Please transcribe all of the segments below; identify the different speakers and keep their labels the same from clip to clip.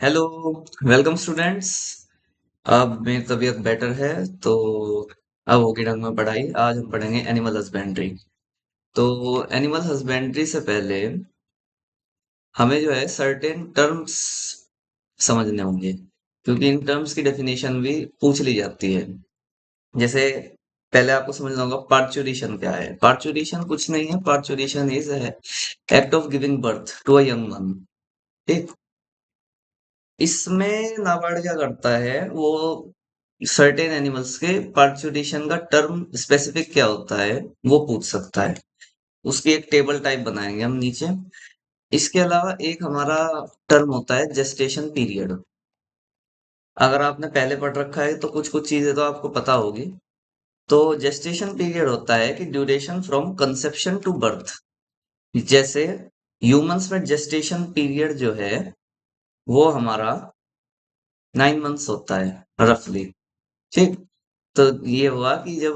Speaker 1: Hello. Welcome students. अब मेरी तबीयत बेटर है तो अब होगी ढंग में पढ़ाई। आज हम पढ़ेंगे एनिमल हस्बेंड्री। तो एनिमल हस्बेंड्री से पहले हमें जो है सर्टेन टर्म्स समझने होंगे, क्योंकि इन टर्म्स की डेफिनेशन भी पूछ ली जाती है। जैसे पहले आपको समझना होगा पार्चुरेशन क्या है। पार्चुरेशन कुछ नहीं है, parturition is act of giving birth to a young one. ठीक। इसमें नाबार्ड क्या करता है, वो सर्टेन एनिमल्स के पार्चुरेशन का टर्म स्पेसिफिक क्या होता है वो पूछ सकता है। उसकी एक टेबल टाइप बनाएंगे हम नीचे। इसके अलावा एक हमारा टर्म होता है जेस्टेशन पीरियड। अगर आपने पहले पढ़ रखा है तो कुछ कुछ चीजें तो आपको पता होगी। तो जेस्टेशन पीरियड होता है कि duration from conception to birth. जैसे ह्यूमंस में जेस्टेशन पीरियड जो है वो हमारा 9 मंथ्स होता है रफली। ठीक। तो ये हुआ कि जब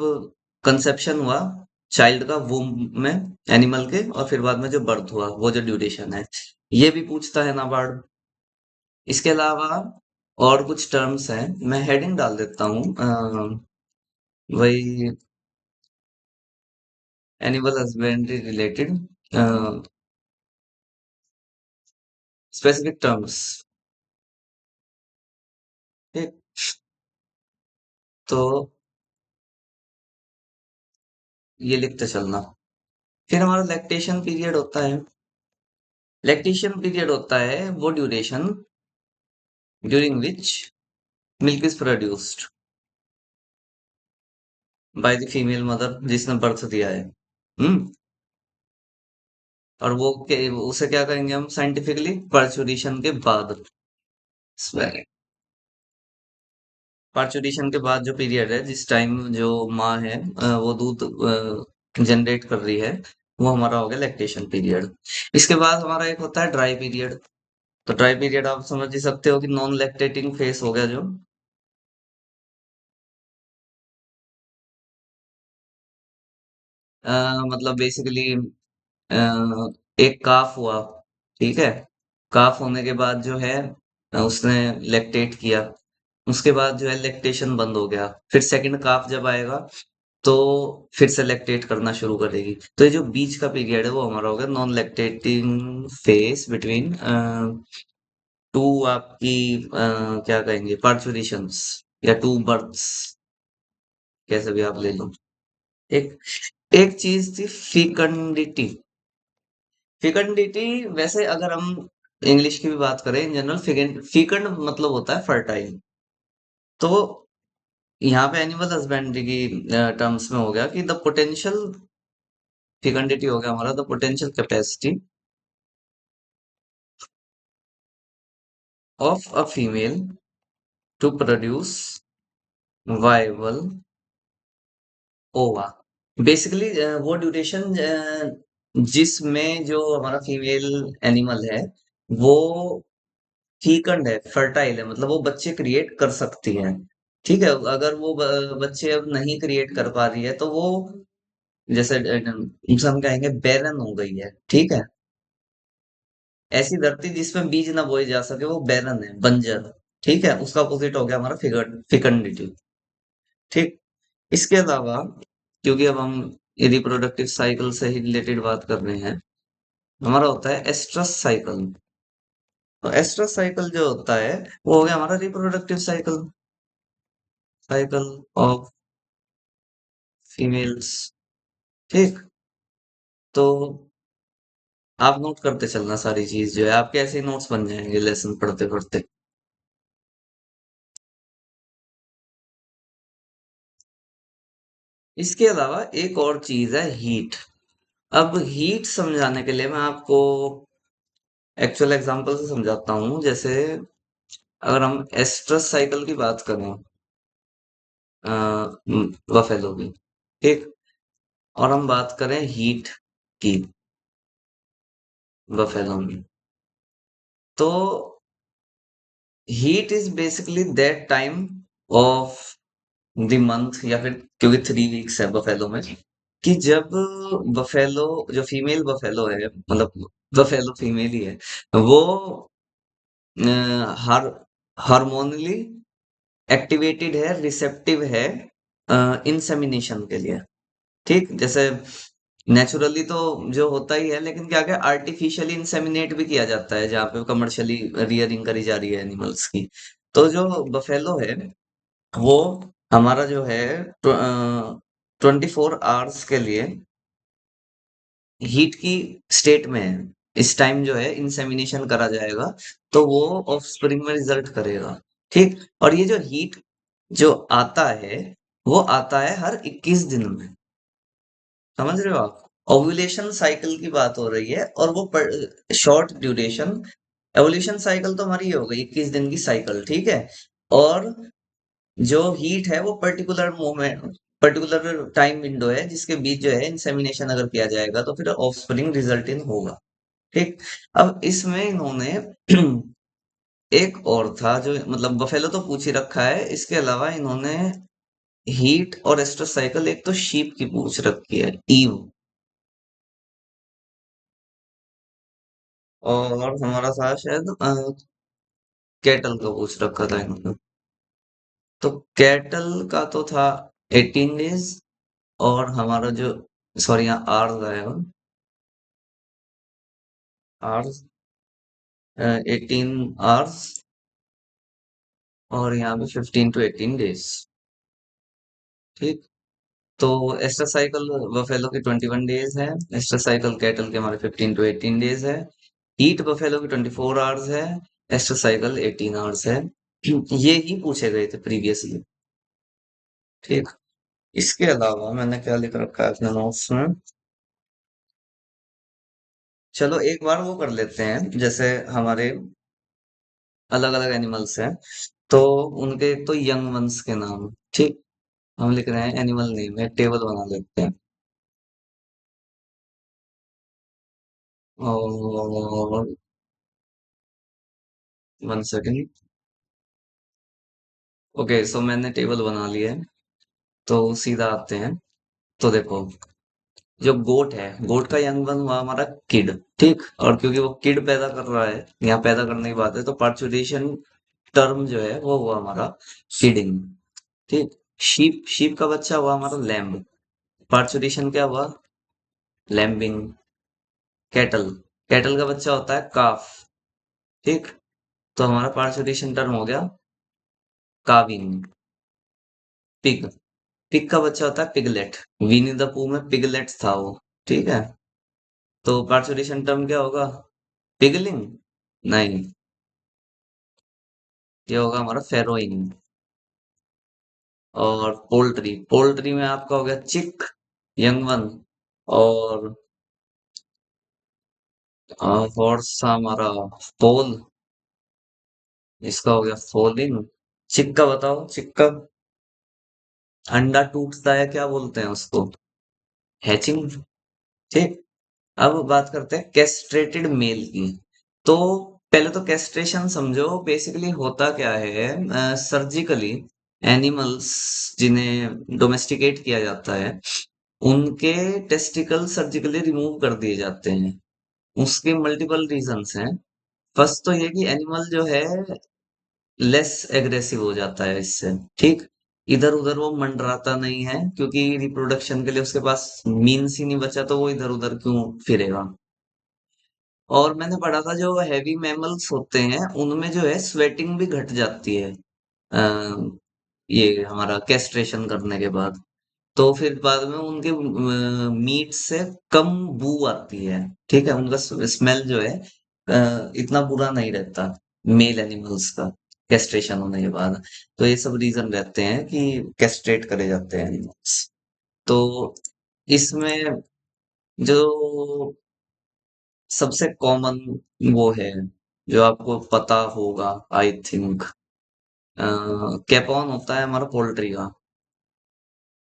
Speaker 1: कंसेप्शन हुआ चाइल्ड का वूम में, एनिमल के, और फिर बाद में जो बर्थ हुआ वो जो ड्यूरेशन है, ये भी पूछता है नाबार्ड। इसके अलावा और कुछ टर्म्स हैं, मैं हेडिंग डाल देता हूँ। वही animal husbandry related specific terms. ठीक। तो ये लिखते चलना। फिर हमारा लैक्टेशन पीरियड होता है। लैक्टेशन पीरियड होता है वो duration during which milk is produced by the female mother जिसने बर्थ दिया है। हम्म। और उसे क्या करेंगे हम साइंटिफिकली, पार्चुरेशन के बाद। पार्चुरेशन के बाद जो पीरियड है, जिस टाइम जो माँ है वो दूध जनरेट कर रही है, वो हमारा हो गया लैक्टेशन पीरियड। इसके बाद हमारा एक होता है ड्राई पीरियड। तो ड्राई पीरियड आप समझ ही सकते हो कि नॉन लैक्टेटिंग फेस हो गया जो। मतलब बेसिकली एक काफ हुआ। ठीक है। काफ होने के बाद जो है उसने लैक्टेट किया। उसके बाद जो है लैक्टेशन बंद हो गया, फिर सेकंड काफ जब आएगा तो फिर से लैक्टेट करना शुरू करेगी। तो ये जो बीच का पीरियड है वो हमारा हो गया non lactating face between two आपकी क्या कहेंगे पार्चुरेशंस या टू बर्थ्स, कैसे भी आप ले लो। एक एक चीज थी फिकंडिटी। फिकंडिटी, वैसे अगर हम इंग्लिश की भी बात करें इन जनरल, फिकंड मतलब होता है फर्टाइल। तो यहाँ पे एनिमल हस्बेंड्री की टर्म्स में हो गया कि द पोटेंशियल, फिकंडिटी हो गया हमारा the potential capacity of a female to produce viable ova. Basically वो ड्यूरेशन जिसमें जो हमारा फीमेल एनिमल है वो फीकंड है, फर्टाइल है, मतलब वो बच्चे क्रिएट कर सकती है। ठीक है। अगर वो बच्चे अब नहीं क्रिएट कर पा रही है तो वो जैसे हम कहेंगे बैरन हो गई है। ठीक है। ऐसी धरती जिसमें बीज ना बोए जा सके वो बैरन है, बंजर। ठीक है। उसका अपोजिट हो गया हमारा फिकंडिटी। ठीक। इसके अलावा, क्योंकि अब हम रिप्रोडक्टिव साइकिल से ही रिलेटेड बात कर रहे हैं, हमारा होता है एस्ट्रस साइकिल। तो एस्ट्रस साइकिल जो होता है वो हो गया हमारा reproductive cycle, cycle of females. ठीक। तो आप नोट करते चलना, सारी चीज जो है आपके ऐसे ही नोट्स बन जाएंगे लेसन पढ़ते पढ़ते। इसके अलावा एक और चीज है हीट। अब हीट समझाने के लिए मैं आपको एक्चुअल एग्जांपल से समझाता हूँ। जैसे अगर हम एस्ट्रस साइकिल की बात करें बफेलो की। ठीक। और हम बात करें हीट की बफेलो में, तो heat is basically that time of the month, या फिर क्योंकि 3 वीक्स है बफेलो में, कि जब बफेलो, जो फीमेल बफेलो है, मतलब बफेलो फीमेल ही है, वो हार हार्मोनली एक्टिवेटेड है, रिसेप्टिव है इंसेमिनेशन के लिए। ठीक, जैसे नेचुरली तो जो होता ही है, लेकिन क्या क्या आर्टिफिशियली इंसेमिनेट भी किया जाता है जहाँ पे कमर्शियली रियरिंग करी जा रही है एनिमल्स की। तो जो बफेलो है वो हमारा जो है 24 आवर्स के लिए हीट की स्टेट में है। इस टाइम जो है इंसेमिनेशन करा जाएगा, तो वो ऑफस्प्रिंग में रिजल्ट करेगा। ठीक, और ये जो हीट जो आता है वो आता है हर 21 दिन में। समझ रहे हो आप? ओव्यूलेशन साइकिल की बात हो रही है, और वो शॉर्ट ड्यूरेशन। एवोल्यूशन साइकिल तो हमारी ये हो गई 21 दिन की साइकिल, ठीक है। और जो हीट है वो particular moment, particular time window है जिसके बीच जो है इंसेमिनेशन अगर किया जाएगा तो फिर ऑफस्प्रिंग रिजल्ट इन होगा। ठीक, अब इसमें इन्होंने एक और था जो, मतलब बफेलो तो पूछ ही रखा है, इसके अलावा इन्होंने हीट और एस्ट्रस साइकिल एक तो शीप की पूछ रखी है, ईव। और हमारा था शायद कैटल का पूछ रखा था इन्होंने। तो कैटल का तो था 18 डेज, और हमारा जो, सॉरी यहाँ आर्स आएगा, आर्स 18 आवर्स, और यहाँ पे 15 to 18 डेज। ठीक, तो एस्ट्रा साइकिल बफेलो की 21 डेज है, एस्ट्रा साइकिल कैटल के हमारे 15 to 18 डेज है, हीट बफेलो की 24 आवर्स है, एस्ट्रा साइकिल 18 आवर्स है। ये ही पूछे गए थे प्रीवियसली। ठीक, इसके अलावा मैंने क्या लिख रखा है अपने नोट्स में। चलो एक बार वो कर लेते हैं, जैसे हमारे अलग अलग एनिमल्स हैं, तो उनके एक तो यंग वंस के नाम। ठीक, हम लिख रहे हैं एनिमल नेम, एक टेबल बना लेते हैं। और 1 सेकेंड। ओके, सो मैंने टेबल बना लिया है, तो सीधा आते हैं। तो देखो, जो गोट है, गोट का यंग वन हुआ हमारा किड। ठीक, और क्योंकि वो किड पैदा कर रहा है, यहाँ पैदा करने की बात है, तो पार्चुरेशन टर्म जो है वो हुआ हमारा फीडिंग। ठीक, शीप, शीप का बच्चा हुआ हमारा लैम्ब, पार्चुरेशन क्या हुआ? लैम्बिंग। कैटल, कैटल का बच्चा होता है काफ। ठीक, तो हमारा पार्चुरेशन टर्म हो गया काविंग। पिग, पिग का बच्चा होता है पिगलेट। विनी द पू में पिगलेट था वो। ठीक है, तो पार्चुरेशन टर्म क्या होगा? पिगलिंग? नहीं, ये होगा हमारा फेरोइंग। और पोल्ट्री, पोल्ट्री में आपका हो गया चिक, यंग वन। और हॉर्स था हमारा फोल, इसका हो गया फोलिंग। चिक का बताओ, चिक का अंडा टूटता है, क्या बोलते हैं उसको? हैचिंग। ठीक, अब बात करते हैं कैस्ट्रेटेड मेल की। तो पहले तो कैस्ट्रेशन समझो, बेसिकली होता क्या है, सर्जिकली एनिमल्स जिन्हें डोमेस्टिकेट किया जाता है उनके टेस्टिकल सर्जिकली रिमूव कर दिए जाते हैं। उसके मल्टीपल रीजंस हैं। फर्स्ट तो ये कि एनिमल जो है लेस एग्रेसिव हो जाता है इससे। ठीक, इधर उधर वो मंडराता नहीं है, क्योंकि रिप्रोडक्शन के लिए उसके पास मीन्स ही नहीं बचा, तो वो इधर उधर क्यों फिरेगा। और मैंने पढ़ा था जो हैवी मैमल्स होते हैं उनमें जो है स्वेटिंग भी घट जाती है, ये हमारा कैस्ट्रेशन करने के बाद। तो फिर बाद में उनके मीट से कम बू आती है। ठीक है, उनका स्मेल जो है इतना बुरा नहीं रहता मेल एनिमल्स का, कैस्ट्रेशन होने के बाद। तो ये सब रीजन रहते हैं कि कैस्ट्रेट करे जाते हैं एनिमल्स। तो इसमें जो सबसे कॉमन वो है, जो आपको पता होगा, आई थिंक कैपॉन होता है हमारा पोल्ट्री का।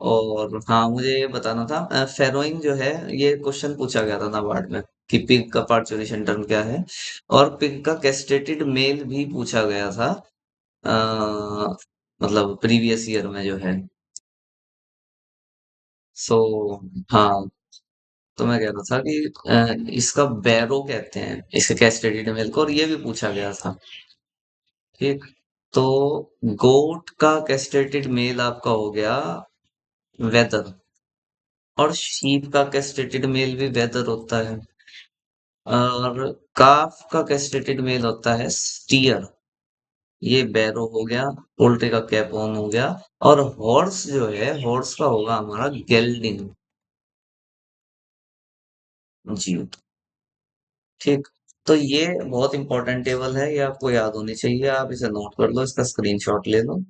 Speaker 1: और हाँ, मुझे ये बताना था, फेरोइंग जो है, ये क्वेश्चन पूछा गया था नाबार्ड में कि पिग का पार्चुरेशन टर्म क्या है। और पिग का कैस्ट्रेटेड मेल भी पूछा गया था, मतलब प्रीवियस ईयर में जो है। सो हाँ, तो मैं कह रहा था कि इसका बैरो कहते हैं इसके कैस्ट्रेटेड मेल को, और ये भी पूछा गया था। ठीक। तो गोट का कैस्ट्रेटेड मेल आपका हो गया वेदर, और शीप का कैस्ट्रेटेड मेल भी वेदर होता है, और काफ का कैस्ट्रेटेड मेल होता है स्टीयर, ये बैरो हो गया, पोल्ट्री का कैपोन हो गया, और हॉर्स जो है, हॉर्स का होगा हमारा गेल्डिंग। जी। ठीक। तो ये बहुत इंपॉर्टेंट टेबल है, ये आपको याद होनी चाहिए, आप इसे नोट कर लो, इसका स्क्रीनशॉट ले लो,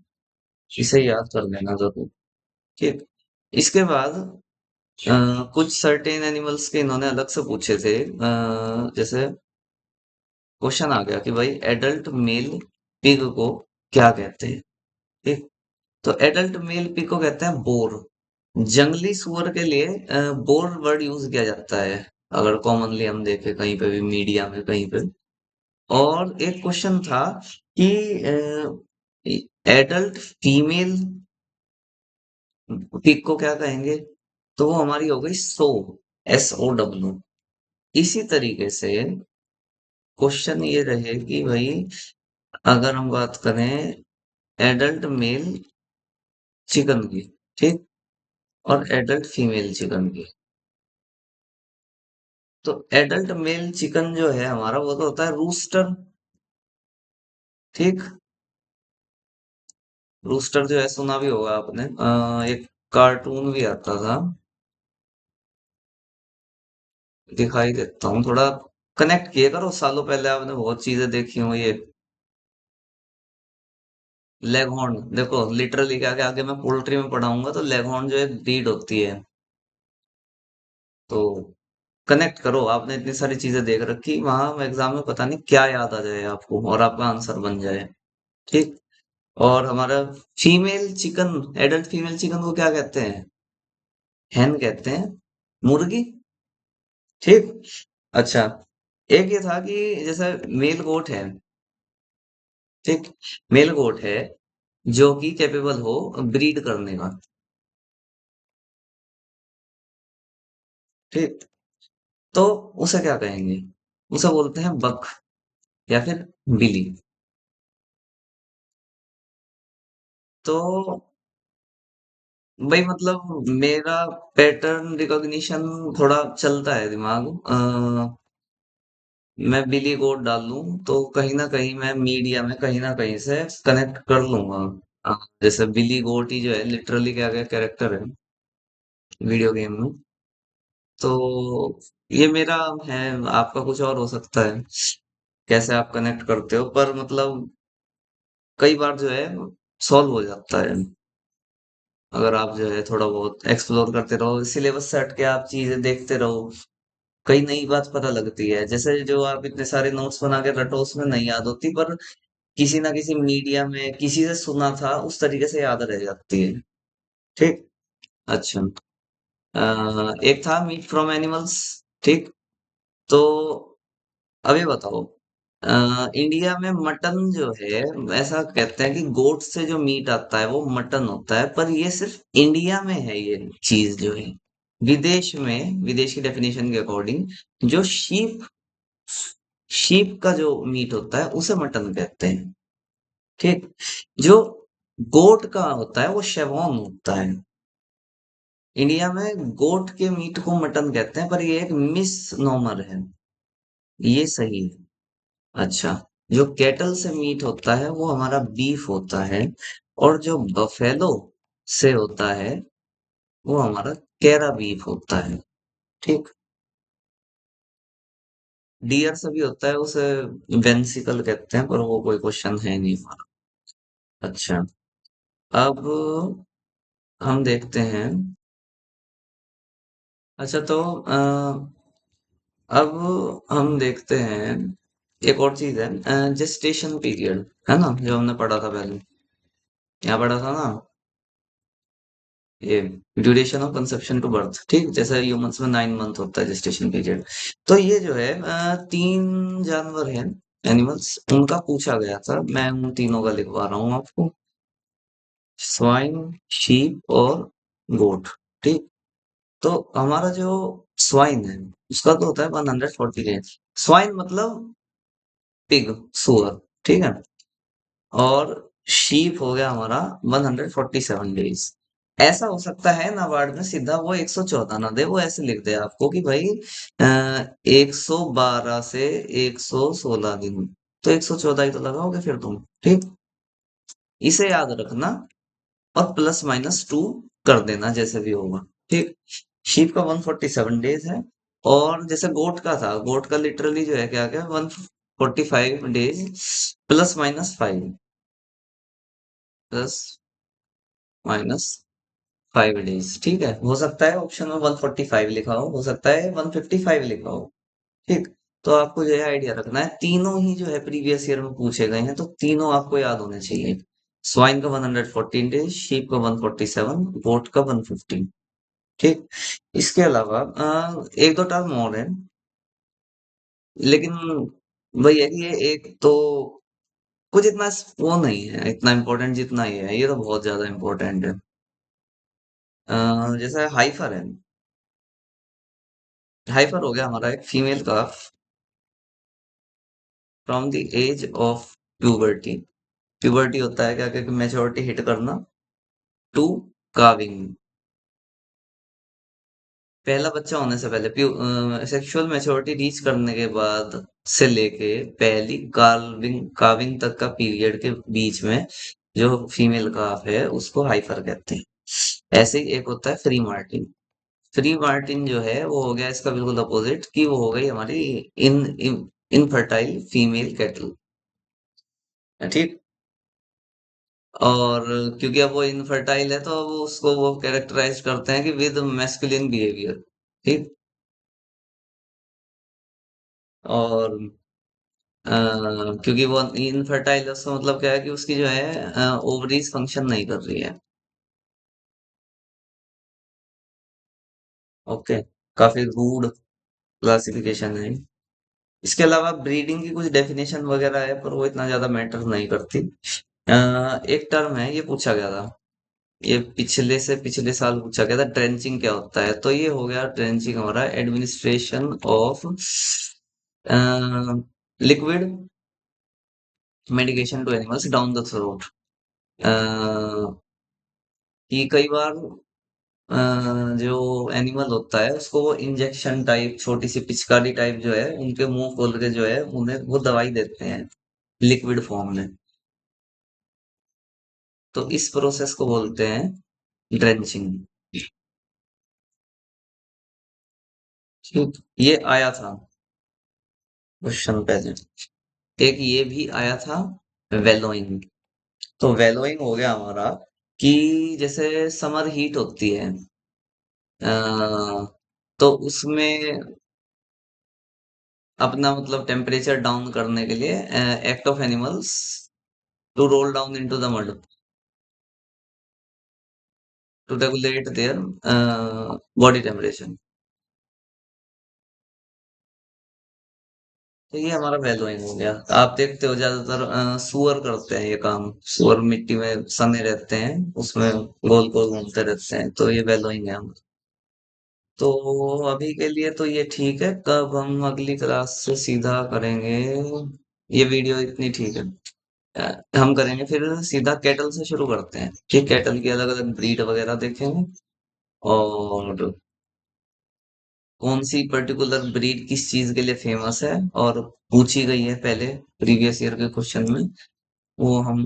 Speaker 1: इसे याद कर लेना जरूर। ठीक। इसके बाद कुछ सर्टेन एनिमल्स के इन्होंने अलग से पूछे थे, जैसे क्वेश्चन आ गया कि भाई एडल्ट मेल पिग को क्या कहते हैं। ठीक। तो एडल्ट मेल पिग को कहते हैं बोर। जंगली सुअर के लिए बोर वर्ड यूज किया जाता है, अगर कॉमनली हम देखें कहीं पे भी, मीडिया में कहीं पे। और एक क्वेश्चन था कि एडल्ट फीमेल पिग को क्या कहेंगे, तो वो हमारी हो गई सो, SOW। इसी तरीके से क्वेश्चन ये रहे कि भाई अगर हम बात करें एडल्ट मेल चिकन की, ठीक, और एडल्ट फीमेल चिकन की, तो एडल्ट मेल चिकन जो है हमारा वो तो होता है रूस्टर। ठीक। रूस्टर जो है सुना भी होगा आपने, एक कार्टून भी आता था, दिखाई देता हूँ थोड़ा, कनेक्ट किए करो, सालों पहले आपने बहुत चीजें देखी हो ये। लेगहॉर्न, देखो लिटरली क्या क्या, आगे मैं पोल्ट्री में पढ़ाऊंगा तो लेगहॉर्न जो है ब्रीड होती है, तो कनेक्ट करो, आपने इतनी सारी चीजें देख रखी वहां एग्जाम में, पता नहीं क्या याद आ जाए आपको और आपका आंसर बन जाए। ठीक। और हमारा female chicken, adult female chicken को क्या कहते हैं, हैन कहते हैं, मुर्गी। ठीक। अच्छा। एक ये था कि जैसे मेल गोट है, ठीक, मेल गोट है जो कि कैपेबल हो ब्रीड करने का। ठीक। तो उसे क्या कहेंगे, उसे बोलते हैं बक या फिर बिली। तो भाई मतलब मेरा पैटर्न रिकॉग्निशन थोड़ा चलता है दिमाग, मैं बिली गोट डाल लूं तो कहीं ना कहीं मैं मीडिया में कहीं ना कहीं से कनेक्ट कर लूंगा। जैसे बिली गोट ही जो है लिटरली क्या क्या कैरेक्टर है वीडियो गेम में, तो ये मेरा है, आपका कुछ और हो सकता है, कैसे आप कनेक्ट करते हो, पर मतलब कई बार जो है सॉल्व हो जाता है, अगर आप जो है थोड़ा बहुत एक्सप्लोर करते रहो, सिलेबस से हट के आप चीजें देखते रहो, कई नई बात पता लगती है, जैसे जो आप इतने सारे नोट्स बना के रटो उसमें नहीं याद होती, पर किसी ना किसी मीडिया में किसी से सुना था उस तरीके से याद रह जाती है। ठीक। अच्छा। एक था मीट फ्रॉम एनिमल्स। ठीक। तो अब ये बताओ, इंडिया में मटन जो है, ऐसा कहते हैं कि गोट से जो मीट आता है वो मटन होता है, पर ये सिर्फ इंडिया में है ये चीज जो है, विदेश में, विदेश की डेफिनेशन के अकॉर्डिंग जो शीप, शीप का जो मीट होता है उसे मटन कहते हैं। ठीक। जो गोट का होता है वो शेवॉन होता है। इंडिया में गोट के मीट को मटन कहते हैं, पर ये एक मिस नॉमर है, ये सही है। अच्छा। जो कैटल से मीट होता है वो हमारा बीफ होता है, और जो बफेलो से होता है वो हमारा कैरा बीफ होता है। ठीक। डियर से भी होता है, उसे वेंसिकल कहते हैं, पर वो कोई क्वेश्चन है नहीं हमारा। अच्छा। अब हम देखते हैं, अच्छा तो अब हम देखते हैं एक और चीज है, जेस्टेशन पीरियड, है ना, जो हमने पढ़ा था पहले, यहाँ पढ़ा था ना, ये duration of conception to birth, ठीक, जैसे ह्यूमंस में 9 मंथ होता है जेस्टेशन पीरियड। तो ये जो है 3 जानवर हैं, एनिमल्स, उनका पूछा गया था, मैं उन तीनों का लिखवा रहा हूँ आपको, स्वाइन, शीप और गोट। ठीक। तो हमारा जो स्वाइन है उसका तो होता है 140 डेज। स्वाइन मतलब पिग, सुअर। ठीक है। और शीप हो गया हमारा 147 डेज। ऐसा हो सकता है नाबार्ड में सीधा वो 114 ना दे, वो ऐसे लिख दे आपको कि भाई 112 से 116 दिन, तो 114 ही तो लगाओगे फिर तुम। ठीक, इसे याद रखना और प्लस माइनस टू कर देना जैसे भी होगा। ठीक, शीप का 147 डेज है। और जैसे गोट का था, गोट का लिटरली जो है क्या क्या 145 days plus minus 5, plus minus 5 days. ठीक है, हो सकता है ऑप्शन में 145 लिखा हो सकता है 155 लिखा हो। ठीक, तो आपको जो है आइडिया रखना है, तीनों ही जो है प्रीवियस ईयर में पूछे गए हैं, तो तीनों आपको याद होने चाहिए। स्वाइन का 114 डेज, शीप का 147, गोट का 115। ठीक, इसके अलावा एक दो टर्म और है, लेकिन वही है कि ये एक तो कुछ इतना वो नहीं है, इतना इम्पोर्टेंट जितना ये है, ये तो बहुत ज्यादा इम्पोर्टेंट है। जैसा हाइफर है, हाइफर हो गया हमारा एक फीमेल का from the age of puberty. Puberty होता है क्या, क्या मेच्योरिटी हिट करना, टू काविंग, पहला बच्चा होने से पहले, सेक्सुअल मैच्योरिटी रीच करने के बाद से लेके पहली काविंग काविंग तक का पीरियड के बीच में जो फीमेल काफ है उसको हाइफर कहते हैं। ऐसे ही एक होता है फ्री मार्टिन। फ्री मार्टिन जो है वो हो गया इसका बिल्कुल अपोजिट, कि वो हो गई हमारी इन इनफर्टाइल फीमेल कैटल। ठीक, और क्योंकि अब वो इनफर्टाइल है तो अब उसको वो कैरेक्टराइज करते हैं कि विद मैस्कुलिन बिहेवियर। ठीक, और क्योंकि वो इनफर्टाइल है उसका मतलब क्या है कि उसकी जो है ओवरीज फंक्शन नहीं कर रही है। ओके, काफी रूड क्लासिफिकेशन है। इसके अलावा ब्रीडिंग की कुछ डेफिनेशन वगैरह है, पर वो इतना ज्यादा मैटर नहीं करती। एक टर्म है, ये पूछा गया था, ये पिछले से पिछले साल पूछा गया था, ट्रेंचिंग क्या होता है, तो ये हो गया ट्रेंचिंग हमारा administration of liquid medication to animals down the throat. कि कई बार जो एनिमल होता है उसको वो इंजेक्शन टाइप छोटी सी पिचकारी टाइप जो है उनके मुंह खोल के जो है उन्हें वो दवाई देते हैं लिक्विड फॉर्म में, तो इस प्रोसेस को बोलते हैं ड्रेंचिंग। ठीक, ये आया था क्वेश्चन पहले। एक ये भी आया था वेलोइंग। तो वेलोइंग हो गया हमारा कि जैसे समर हीट होती है, तो उसमें अपना मतलब टेम्परेचर डाउन करने के लिए act of animals to roll down into the mud to regulate their body temperature. तो ये हमारा वेलोइंग हो गया। आप देखते हो ज्यादातर सुअर करते हैं ये काम, सुअर मिट्टी में सने रहते हैं, उसमें गोल गोल घूमते रहते हैं, तो ये वेलोइंग है हमारा। तो अभी के लिए तो ये ठीक है, कब हम अगली क्लास से सीधा करेंगे, ये वीडियो इतनी ठीक है। हम करेंगे फिर सीधा कैटल से शुरू करते हैं। ठीक, कैटल की अलग अलग ब्रीड वगैरह देखेंगे, और कौन सी पर्टिकुलर ब्रीड किस चीज के लिए फेमस है और पूछी गई है पहले प्रीवियस ईयर के क्वेश्चन में, वो हम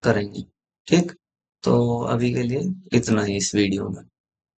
Speaker 1: करेंगे। ठीक, तो अभी के लिए इतना ही इस वीडियो में।